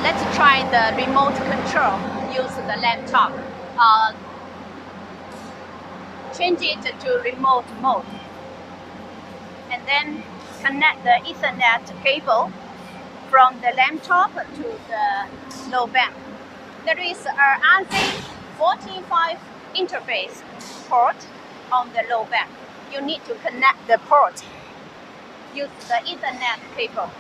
let's try the remote control. Use the laptop. Change it to remote mode. And then connect the Ethernet cable from the laptop to the low band. There is a RJ45 interface port on the low band. You need to connect the port. Use the Ethernet cable.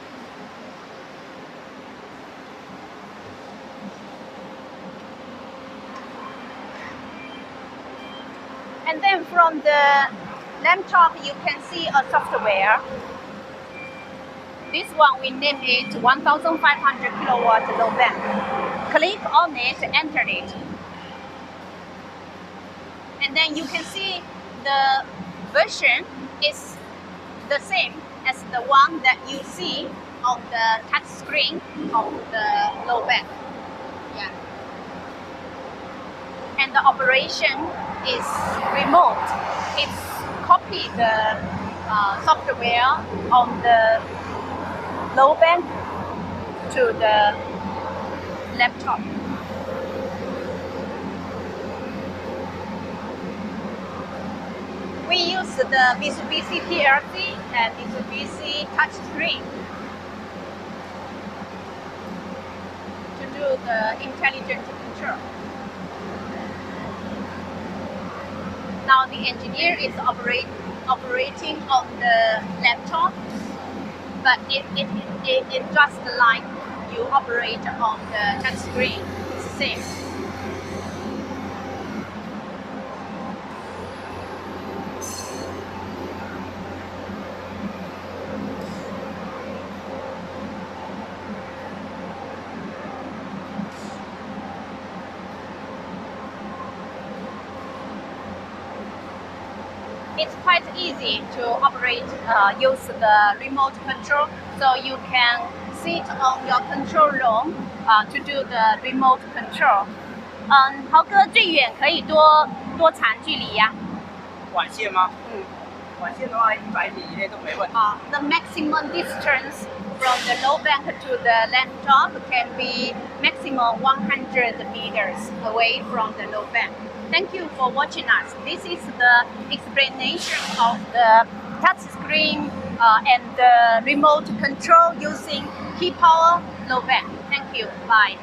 And then from the laptop, you can see a software. This one we name it 1500 kilowatt low band. Click on it, enter it. And then you can see the version is the same as the one that you see on the touch screen of the low band. Yeah. And the operation is remote. It's copy the software on the low band to the laptop. We use the Mitsubishi PLC and Mitsubishi touchscreen to do the intelligent control. Now the engineer is operating on the laptop, but it's just like you operate on the touch screen. It's the same. It's quite easy to operate, use the remote control, so you can sit on your control room to do the remote control. 豪哥，最远可以多长距离呀？管线吗？管线的话100米以内都没问题。The maximum distance from the low bank to the laptop can be maximum 100 meters away from the low bank. Thank you for watching us. This is the explanation of the touch screen and the remote control using KEYPOWER low band. Thank you. Bye.